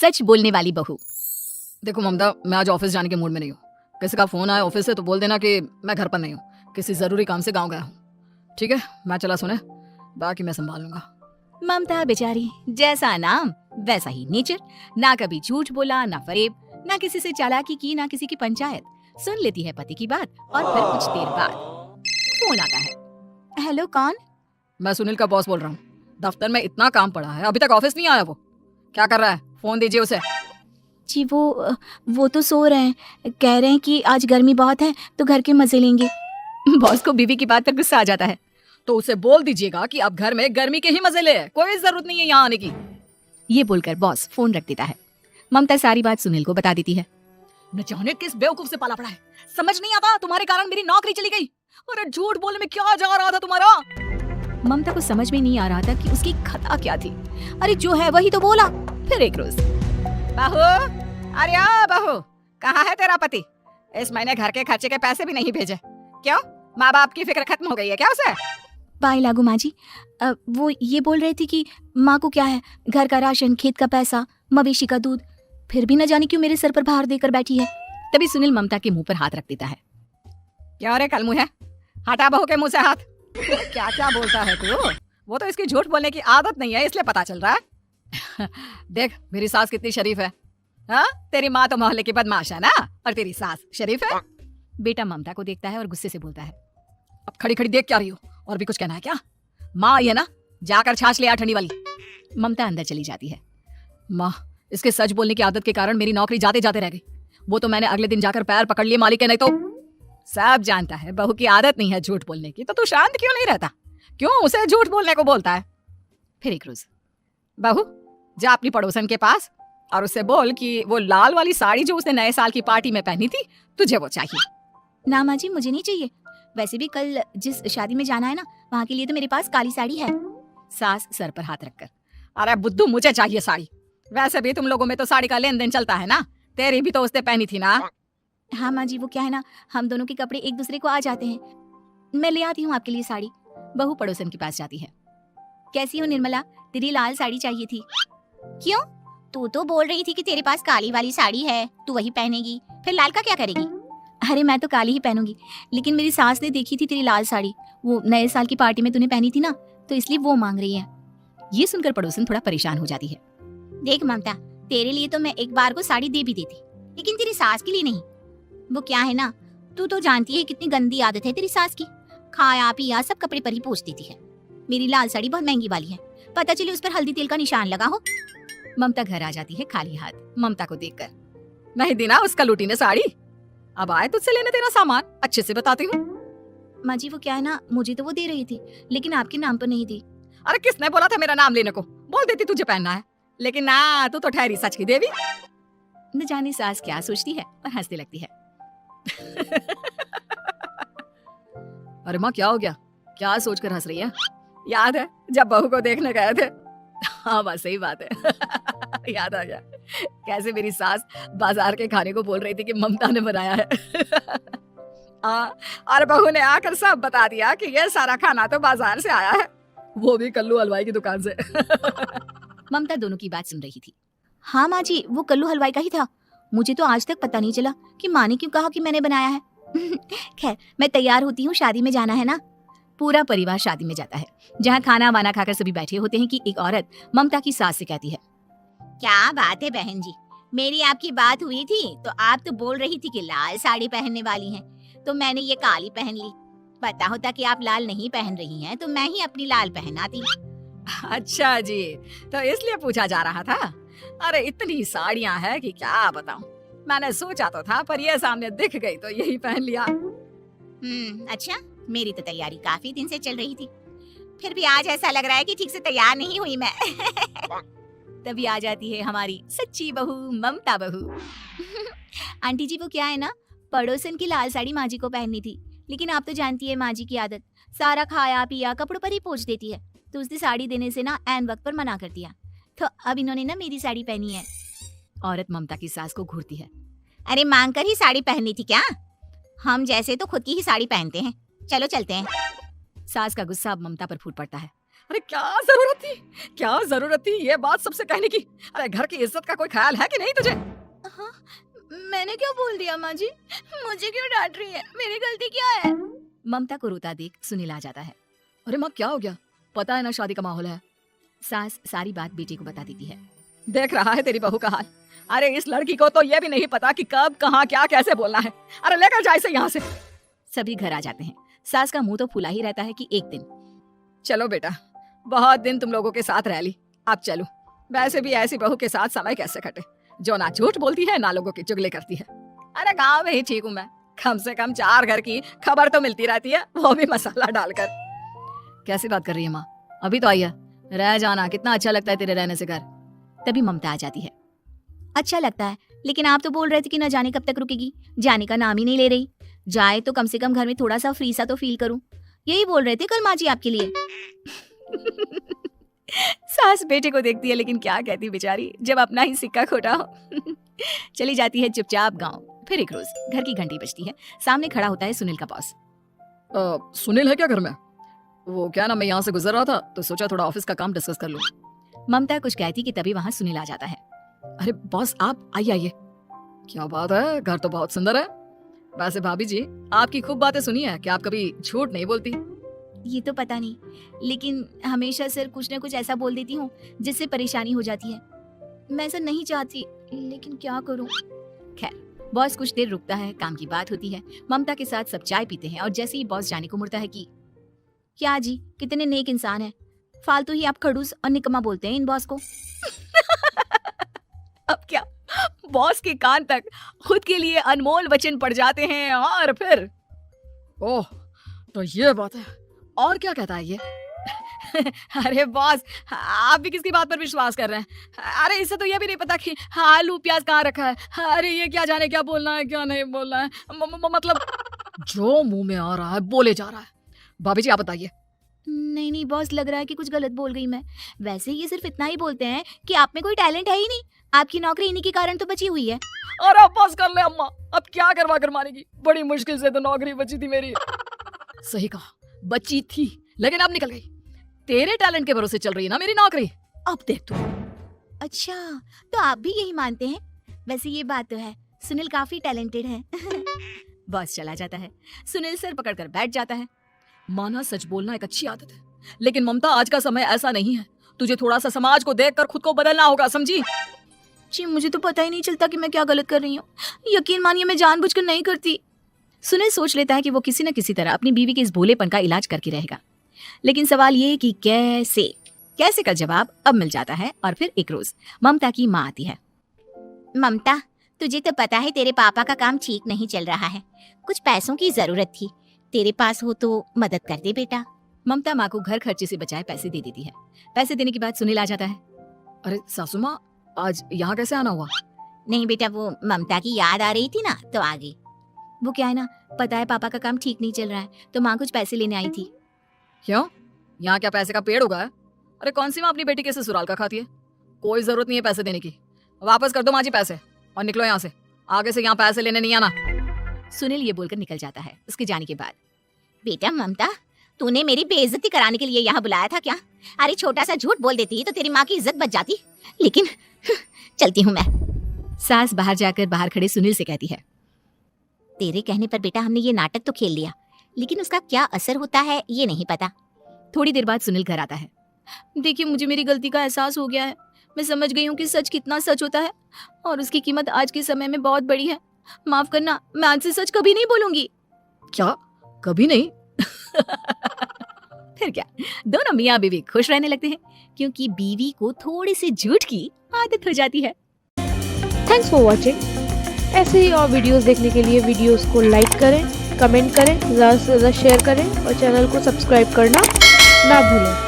सच बोलने वाली बहू। देखो ममता, मैं आज ऑफिस जाने के मूड में नहीं हूँ। किसी का फोन आया ऑफिस से तो बोल देना कि मैं घर पर नहीं हूँ, किसी जरूरी काम से गाँव गया हूँ। ठीक है, मैं चला सुने, बाकी मैं संभाल लूंगा। ममता बेचारी, जैसा नाम वैसा ही नेचर। ना कभी झूठ बोला, ना फरेब, ना किसी से चालाकी की, ना किसी की पंचायत। सुन लेती है पति की बात और फिर कुछ देर बाद फोन आता है। हेलो, कौन? मैं सुनील का बॉस बोल रहा हूँ। दफ्तर में इतना काम पड़ा है, अभी तक ऑफिस नहीं आया। वो क्या कर रहा है? फोन दीजिए उसे। जी वो तो सो रहे हैं। कह रहे हैं कि आज गर्मी बहुत है तो घर के मजे लेंगे। बॉस को बीवी की बात पर गुस्सा आ जाता है। तो उसे बोल दीजिएगा कि अब घर में गर्मी के ही मजे ले, कोई जरूरत नहीं है यहाँ आने की। ये बोलकर बॉस फोन रख देता है। ममता सारी बात सुनील को बता देती है। न जाने किस बेवकूफ से पाला पड़ा है, समझ नहीं आता। तुम्हारे कारण मेरी नौकरी चली गई। अरे झूठ बोलने में क्या जा रहा था तुम्हारा? ममता को समझ में नहीं आ रहा था कि उसकी खता क्या थी। अरे जो है वही तो बोला। फिर एक रोज, बहू, अरे ओ बहू, कहाँ है तेरा पति? इस महीने घर के खर्चे के पैसे भी नहीं भेजे। क्यों, माँ बाप की फिक्र खत्म हो गई है क्या उसे? पाई लागू माँ जी, वो ये बोल रही थी कि माँ को क्या है, घर का राशन, खेत का पैसा, मवेशी का दूध, फिर भी न जाने क्यों मेरे सर पर भार देकर बैठी है। तभी सुनील ममता के मुंह पर हाथ रख देता है। क्या रे कलमुँह है, हटा बहू के मुंह से हाथ। क्या क्या बोलता है तू? वो तो इसकी झूठ बोलने की आदत नहीं है, इसलिए पता चल रहा है। देख मेरी सास कितनी शरीफ है। हाँ, तेरी माँ तो मोहल्ले की बदमाश है ना, और तेरी सास शरीफ है। बेटा ममता को देखता है और गुस्से से बोलता है। अब खड़ी खड़ी देख क्या रही हो? और भी कुछ कहना है क्या? माँ आई है ना, जाकर छाछ ले आ ठंडी वाली। ममता अंदर चली जाती है। माँ, इसके सच बोलने की आदत के कारण मेरी नौकरी जाते जाते रह गई। वो तो मैंने अगले दिन जाकर पैर पकड़ लिए मालिक के, नहीं तो। सब जानता है बहू की आदत नहीं है झूठ बोलने की, तो तू शांत क्यों नहीं रहता? क्यों उसे झूठ बोलने को बोलता है? फिर एक रोज, बहू जा अपनी पड़ोसन के पास और उससे बोल कि वो लाल वाली साड़ी जो उसने नए साल की पार्टी में पहनी थी, तुझे वो चाहिए। ना माँ जी, मुझे नहीं चाहिए। वैसे भी कल जिस शादी में जाना है ना, वहाँ के लिए तो मेरे पास काली साड़ी है। सास सर पर हाथ रखकर। अरे बुद्धू, मुझे चाहिए साड़ी। वैसे भी तुम लोगों में तो साड़ी का लेन देन चलता है ना, तेरी भी तो उसने पहनी थी ना। हाँ माँ जी, वो क्या है ना, हम दोनों के कपड़े एक दूसरे को आ जाते हैं। मैं ले आती हूँ आपके लिए साड़ी। बहू पड़ोसन के पास जाती है। कैसी हो निर्मला, तेरी लाल साड़ी चाहिए थी। क्यों? तू तो बोल रही थी कि तेरे पास काली वाली साड़ी है, तू वही पहनेगी, फिर लाल का क्या करेगी? अरे मैं तो काली ही पहनूंगी, लेकिन मेरी सास ने देखी थी तेरी लाल साड़ी, वो नए साल की पार्टी में तूने पहनी थी ना, तो इसलिए वो मांग रही है। ये सुनकर पड़ोसन थोड़ा परेशान हो जाती है। देख ममता, तेरे लिए तो मैं एक बार को साड़ी दे भी देती, लेकिन तेरी सास के लिए नहीं। वो क्या है ना, तू तो जानती है कितनी गंदी आदत है तेरी सास की। खाया पिया सब कपड़े पर ही पोंछ देती है। मेरी लाल साड़ी बहुत महंगी वाली है, पता चले उस पर हल्दी तेल का निशान लगा हो। ममता घर आ जाती है खाली हाथ, ममता को देखकर। नहीं दी ना उसका लूटी ने साड़ी, अब आए तुझसे लेने तेरा सामान, अच्छे से बताती हूँ। माँ जी वो क्या है ना, मुझे तो वो दे रही थी, लेकिन आपके नाम पर नहीं दी। अरे किसने बोला था मेरा नाम लेने को? बोल देती तुझे पहनना है, लेकिन ना, तू तो ठहरी सच की देवी। न जाने सास क्या सोचती है और हंसने लगती है। अरे माँ क्या हो गया, क्या सोचकर हंस रही है? याद है जब बहू को देखने गए थे? हाँ बस सही बात है। याद आ गया, कैसे मेरी सास बाजार के खाने को बोल रही थी कि ममता ने बनाया है। और बहू ने आकर सब बता दिया कि ये सारा खाना तो बाजार से आया है, वो भी कल्लू हलवाई की दुकान से। ममता दोनों की बात सुन रही थी। हाँ माँ जी, वो कल्लू हलवाई का ही था। मुझे तो आज तक पता नहीं चला कि माँ ने क्यों कहा कि मैंने बनाया है। खैर मैं तैयार होती हूँ, शादी में जाना है ना। पूरा परिवार शादी में जाता है, जहाँ खाना वाना खाकर सभी बैठे होते हैं कि एक औरत ममता की सास से कहती है। क्या बात है बहन जी, मेरी आपकी बात हुई थी तो आप तो बोल रही थी कि लाल साड़ी पहनने वाली हैं, तो मैंने ये काली पहन ली। पता होता कि आप लाल नहीं पहन रही हैं तो मैं ही अपनी लाल पहनाती। अच्छा जी, तो इसलिए पूछा जा रहा था। अरे इतनी साड़ियाँ हैं कि क्या बताऊं, मैंने सोचा तो था पर ये सामने दिख गई तो यही पहन लिया। अच्छा, मेरी तो तैयारी काफी दिन से चल रही थी, फिर भी आज ऐसा लग रहा है कि ठीक से तैयार नहीं हुई मैं। तभी आ जाती है हमारी सच्ची बहू ममता बहू। आंटी जी वो क्या है ना, पड़ोसन की लाल साड़ी माँ जी को पहननी थी, लेकिन आप तो जानती है माँ जी की आदत, सारा खाया पिया कपड़ों पर ही पोंछ देती है, तो उसने साड़ी देने से ना ऐन वक्त पर मना कर दिया, तो अब इन्होंने ना मेरी साड़ी पहनी है। औरत ममता की सास को घूरती है। अरे मांग कर ही साड़ी पहननी थी क्या? हम जैसे तो खुद की ही साड़ी पहनते हैं, चलो चलते हैं। सास का गुस्सा अब ममता पर फूट पड़ता है। अरे क्या जरूरत थी ये बात सबसे कहने की? अरे घर की इज्जत का कोई ख्याल है कि नहीं तुझे? हाँ, मैंने क्या बोल दिया माँ जी? मुझे क्यों डांट रही है? मेरी गलती क्या है? ममता को रोता देख सुनील आ जाता है। अरे माँ क्या हो गया? पता है ना शादी का माहौल है। सास सारी बात बेटी को बता देती है। देख रहा है तेरी बहू का हाल। अरे इस लड़की को तो ये भी नहीं पता कि कब कहाँ क्या कैसे बोलना है। अरे लेकर जा इसे यहाँ से। सभी घर आ जाते हैं। सास का मुंह तो फुला ही रहता है कि एक दिन। चलो बेटा, बहुत दिन तुम लोगों के साथ रह ली, अब चलो। वैसे भी ऐसी बहू के साथ समय कैसे कटे जो ना झूठ बोलती है ना लोगों की चुगली करती है। अरे गाँव में ही ठीक हूँ मैं, कम से कम 4 घर की खबर तो मिलती रहती है, वो भी मसाला डालकर। कैसी बात कर रही है माँ? अभी तो आई है, रह जाना, कितना अच्छा लगता है तेरे रहने से घर। तभी ममता आ जाती है। अच्छा लगता है, लेकिन आप तो बोल रहे थे कि न जाने कब तक रुकेगी। जाने का नाम ही नहीं ले रही। जाए तो कम से कम घर में थोड़ा सा फ्री सा तो फील करूं। यही बोल रहे थे कल माँ जी आपके लिए। सास बेटे को देखती है लेकिन क्या कहती बेचारी, जब अपना ही सिक्का खोटा हो। चली जाती है चुपचाप गांव। फिर एक रोज घर की घंटी बजती है। सामने खड़ा होता है सुनील का बॉस। सुनील है क्या घर में? वो क्या ना, मैं यहाँ से गुजर रहा था तो सोचा थोड़ा ऑफिस का काम डिस्कस कर लूं। ममता कुछ कहती कि तभी वहाँ सुनील आ जाता है। अरे बॉस आप आइए। क्या बात है, घर तो बहुत सुंदर है। वैसे भाभी जी, आपकी खूब बातें सुनी है कि आप कभी झूठ नहीं बोलती। ये तो पता नहीं, लेकिन हमेशा सिर कुछ न कुछ ऐसा बोल देती हूँ जिससे परेशानी हो जाती है। मैं ऐसा नहीं चाहती, लेकिन क्या करूँ। खैर, बॉस कुछ देर रुकता है, काम की बात होती है। ममता के साथ सब चाय पीते हैं और जैसे ही बॉस जाने को मुड़ता है कि क्या जी, कितने नेक इंसान है, फालतू ही आप खड़ूस और निकम्मा बोलते हैं इन बॉस को। अब क्या, बॉस के कान तक खुद के लिए अनमोल वचन पड़ जाते हैं। और फिर ओह, तो ये बात है। और क्या कहता है ये? अरे बॉस, आप भी किसकी बात पर विश्वास कर रहे हैं? अरे इससे तो ये भी नहीं पता कि आलू प्याज कहाँ रखा है। अरे ये क्या जाने क्या बोलना है क्या नहीं बोलना है। मतलब जो मुंह में आ रहा है बोले जा रहा है। भाभी जी आप बताइए। नहीं बॉस, लग रहा है कि कुछ गलत बोल गई मैं। वैसे ये सिर्फ इतना ही बोलते हैं कि आप में कोई टैलेंट है ही नहीं। आपकी नौकरी इन्हीं के कारण तो बची हुई है। अरे अब बस कर ले अम्मा, अब क्या करवा कर मारेगी? बड़ी मुश्किल से तो नौकरी बची थी मेरी। सही कहा, बची थी लेकिन अब निकल गई। तेरे टैलेंट के भरोसे चल रही है ना मेरी नौकरी। अब देख तू। अच्छा, तो आप भी यही मानते हैं? वैसे ये बात तो है, सुनील काफी टैलेंटेड है। बॉस चला जाता है। सुनील सिर पकड़कर बैठ जाता है। माना सच बोलना एक अच्छी आदत है, लेकिन ममता आज का समय ऐसा नहीं है। तुझे थोड़ा सा समाज को देखकर खुद को बदलना होगा, समझी? जी मुझे तो पता ही नहीं चलता कि मैं क्या गलत कर रही हूँ। यकीन मानिए मैं जानबूझकर नहीं करती। सुनील सोच लेता है कि वो किसी न किसी तरह अपनी बीवी के इस भोलेपन का इलाज करके रहेगा, लेकिन सवाल ये कि कैसे का जवाब अब मिल जाता है। और फिर एक रोज ममता की माँ आती है। ममता, तुझे तो पता है तेरे पापा का काम ठीक नहीं चल रहा है, कुछ पैसों की जरूरत थी, तेरे पास हो तो मदद कर दे बेटा। ममता माँ को घर खर्चे से बचाए पैसे दे देती है। पैसे देने के बाद सुनील आ जाता है। अरे सासू माँ, आज यहाँ कैसे आना हुआ? नहीं बेटा, वो ममता की याद आ रही थी ना तो आ गई। वो क्या है ना, पता है पापा का काम ठीक नहीं चल रहा है तो माँ कुछ पैसे लेने आई थी। क्यों, यहाँ क्या पैसे का पेड़ उगा है? अरे कौन सी माँ अपनी बेटी के ससुराल का खाती है? कोई जरूरत नहीं है पैसे देने की। वापस कर दो माँ जी पैसे और निकलो यहाँ से। आगे से यहाँ पैसे लेने नहीं आना। सुनील ये बोलकर निकल जाता है। उसके जाने के बाद, बेटा ममता, तूने मेरी बेइज्जती कराने के लिए यहाँ बुलाया था क्या? अरे छोटा सा झूठ बोल देती तो तेरी माँ की इज्जत बच जाती, लेकिन चलती हूँ मैं। सास बाहर जाकर बाहर खड़े सुनील से कहती है, तेरे कहने पर बेटा हमने ये नाटक तो खेल लिया, लेकिन उसका क्या असर होता है ये नहीं पता। थोड़ी देर बाद सुनील घर आता है। देखिए, मुझे मेरी गलती का एहसास हो गया है। मैं समझ गई हूँ कि सच कितना सच होता है और उसकी कीमत आज के समय में बहुत बड़ी है। माफ करना, मैं आज से सच कभी नहीं बोलूंगी। क्या, कभी नहीं? फिर क्या, दोनों मियाँ बीवी खुश रहने लगते हैं क्योंकि बीवी को थोड़ी सी झूठ की आदत हो जाती है। Thanks for watching. ऐसे ही और वीडियोस देखने के लिए वीडियोस को लाइक करें, कमेंट करें, ज़्यादा से ज़्यादा शेयर करें और चैनल को सब्सक्राइब करना ना भूलें।